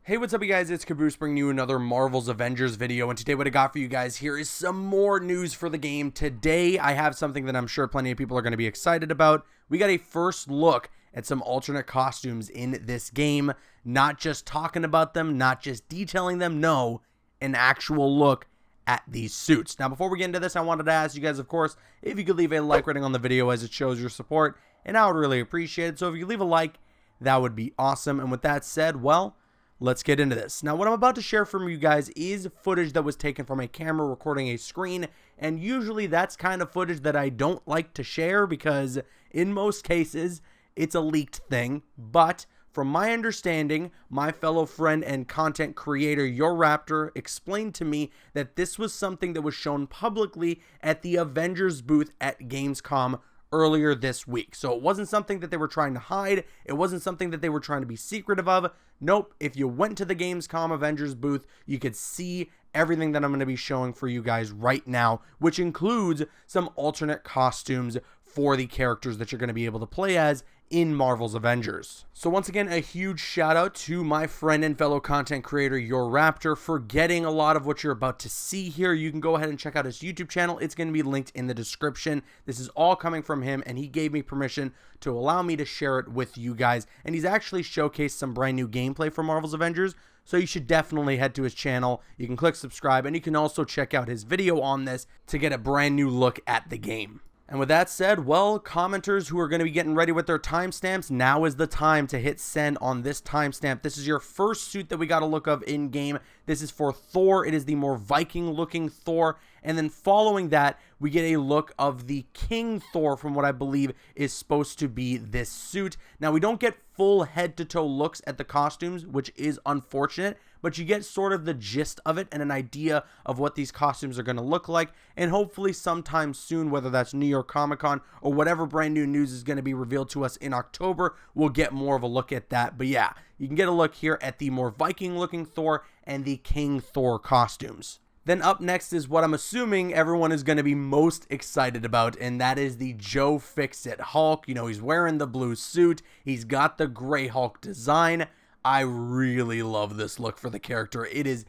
Hey, what's up you guys, it's Caboose bringing you another Marvel's Avengers video, and today what I got for you guys here is some more news for the game. Today I have something that I'm sure plenty of people are going to be excited about. We got a first look at some alternate costumes in this game, not just talking about them, not just detailing them, no, an actual look at these suits. Now before we get into this, I wanted to ask you guys, of course, if you could leave a like rating on the video as it shows your support, and I would really appreciate it. So if you could leave a like, that would be awesome. And with that said, well, let's get into this. Now, what I'm about to share from you guys is footage that was taken from a camera recording a screen, and usually that's kind of footage that I don't like to share because in most cases, it's a leaked thing. But from my understanding, my fellow friend and content creator, JorRaptor, explained to me that this was something that was shown publicly at the Avengers booth at Gamescom earlier this week. So it wasn't something that they were trying to hide. It wasn't something that they were trying to be secretive of. Nope. If you went to the Gamescom Avengers booth, you could see everything that I'm going to be showing for you guys right now, which includes some alternate costumes for the characters that you're going to be able to play as in Marvel's Avengers. So once again, a huge shout out to my friend and fellow content creator JorRaptor for getting a lot of what you're about to see here. You can go ahead and check out his YouTube channel. It's going to be linked in the description. This is all coming from him, and he gave me permission to allow me to share it with you guys. And he's actually showcased some brand new gameplay for Marvel's Avengers, so you should definitely head to his channel. You can click subscribe, and you can also check out his video on this to get a brand new look at the game. And with that said, well, commenters who are going to be getting ready with their timestamps, now is the time to hit send on this timestamp. This is your first suit that we got a look of in game. This is for Thor. It is the more Viking looking Thor. And then following that, we get a look of the King Thor from what I believe is supposed to be this suit. Now, we don't get full head-to-toe looks at the costumes, which is unfortunate, but you get sort of the gist of it and an idea of what these costumes are going to look like. And hopefully sometime soon, whether that's New York Comic Con or whatever brand new news is going to be revealed to us in October, we'll get more of a look at that. But yeah, you can get a look here at the more Viking-looking Thor and the King Thor costumes. Then up next is what I'm assuming everyone is going to be most excited about, and that is the Joe Fixit Hulk. You know, he's wearing the blue suit. He's got the gray Hulk design. I really love this look for the character. It is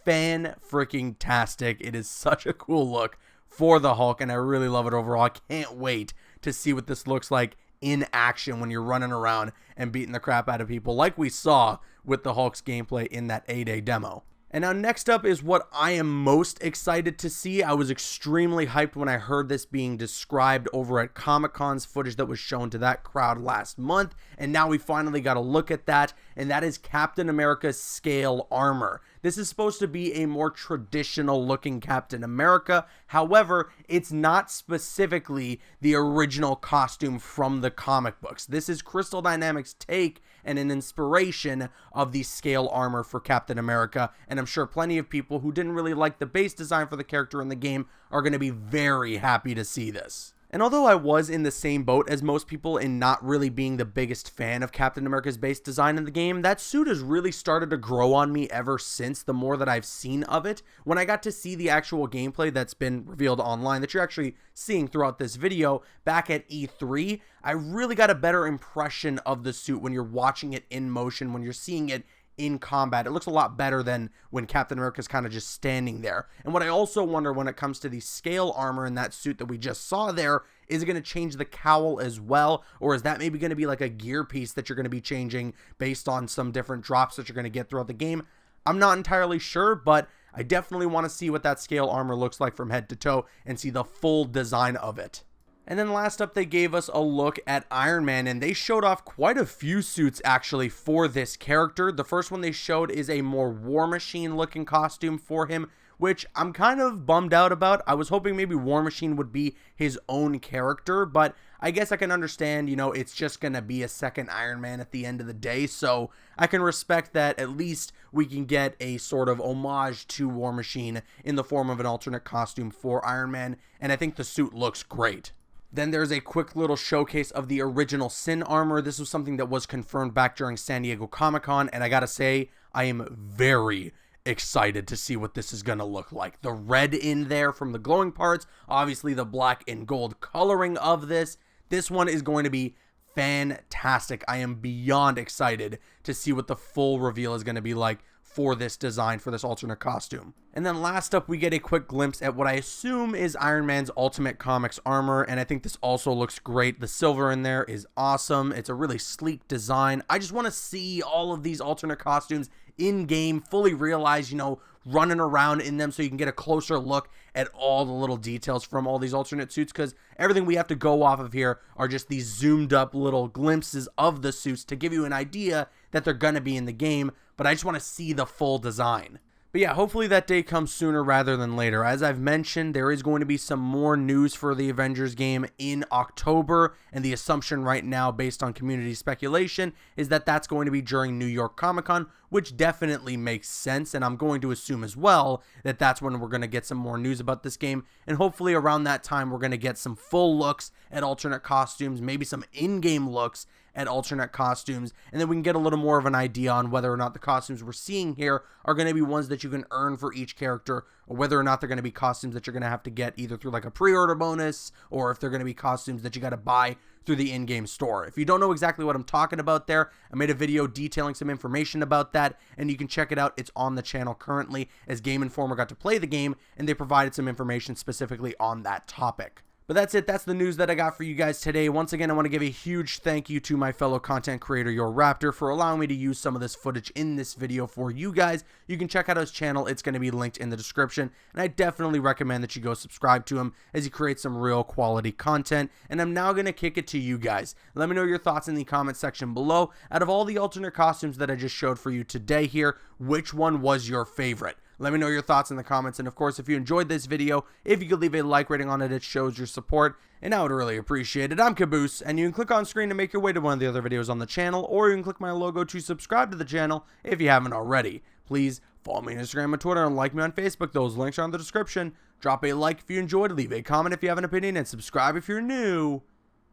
fan-freaking-tastic. It is such a cool look for the Hulk, and I really love it overall. I can't wait to see what this looks like in action when you're running around and beating the crap out of people like we saw with the Hulk's gameplay in that A-Day demo. And now next up is what I am most excited to see. I was extremely hyped when I heard this being described over at Comic-Con's footage that was shown to that crowd last month. And now we finally got a look at that, and that is Captain America's scale armor. This is supposed to be a more traditional looking Captain America. However, it's not specifically the original costume from the comic books. This is Crystal Dynamics' take and an inspiration of the scale armor for Captain America. And I'm sure plenty of people who didn't really like the base design for the character in the game are going to be very happy to see this. And although I was in the same boat as most people in not really being the biggest fan of Captain America's base design in the game, that suit has really started to grow on me ever since, the more that I've seen of it. When I got to see the actual gameplay that's been revealed online, that you're actually seeing throughout this video, back at E3, I really got a better impression of the suit when you're watching it in motion, when you're seeing it in combat. It looks a lot better than when Captain America's kind of just standing there. And what I also wonder when it comes to the scale armor in that suit that we just saw there, is it going to change the cowl as well? Or is that maybe going to be like a gear piece that you're going to be changing based on some different drops that you're going to get throughout the game? I'm not entirely sure, but I definitely want to see what that scale armor looks like from head to toe and see the full design of it. And then last up, they gave us a look at Iron Man, and they showed off quite a few suits actually for this character. The first one they showed is a more War Machine looking costume for him, which I'm kind of bummed out about. I was hoping maybe War Machine would be his own character, but I guess I can understand, you know, it's just going to be a second Iron Man at the end of the day, so I can respect that at least we can get a sort of homage to War Machine in the form of an alternate costume for Iron Man, and I think the suit looks great. Then there's a quick little showcase of the original Sin armor. This was something that was confirmed back during San Diego Comic-Con, and I gotta say, I am very excited to see what this is gonna look like. The red in there from the glowing parts, obviously the black and gold coloring of this. This one is going to be fantastic. I am beyond excited to see what the full reveal is going to be like for this design, for this alternate costume. And then last up, we get a quick glimpse at what I assume is Iron Man's Ultimate Comics armor, and I think this also looks great. The silver in there is awesome. It's a really sleek design. I just want to see all of these alternate costumes in-game, fully realized, you know, running around in them so you can get a closer look at all the little details from all these alternate suits, because everything we have to go off of here are just these zoomed up little glimpses of the suits to give you an idea that they're going to be in the game, but I just want to see the full design. But yeah, hopefully that day comes sooner rather than later. As I've mentioned, there is going to be some more news for the Avengers game in October, and the assumption right now, based on community speculation, is that that's going to be during New York Comic-Con, which definitely makes sense, and I'm going to assume as well that that's when we're going to get some more news about this game, and hopefully around that time we're going to get some full looks at alternate costumes, maybe some in-game looks at alternate costumes, and then we can get a little more of an idea on whether or not the costumes we're seeing here are going to be ones that you can earn for each character, or whether or not they're going to be costumes that you're going to have to get either through like a pre-order bonus, or if they're going to be costumes that you got to buy through the in-game store. If you don't know exactly what I'm talking about there, I made a video detailing some information about that, and you can check it out. It's on the channel currently, as Game Informer got to play the game, and they provided some information specifically on that topic. But that's it. That's the news that I got for you guys today. Once again, I want to give a huge thank you to my fellow content creator, JorRaptor, for allowing me to use some of this footage in this video for you guys. You can check out his channel. It's going to be linked in the description. And I definitely recommend that you go subscribe to him, as he creates some real quality content. And I'm now going to kick it to you guys. Let me know your thoughts in the comment section below. Out of all the alternate costumes that I just showed for you today here, which one was your favorite? Let me know your thoughts in the comments, and of course, if you enjoyed this video, if you could leave a like rating on it, it shows your support, and I would really appreciate it. I'm Caboose, and you can click on screen to make your way to one of the other videos on the channel, or you can click my logo to subscribe to the channel if you haven't already. Please follow me on Instagram and Twitter, and like me on Facebook. Those links are in the description. Drop a like if you enjoyed, leave a comment if you have an opinion, and subscribe if you're new.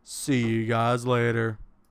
See you guys later.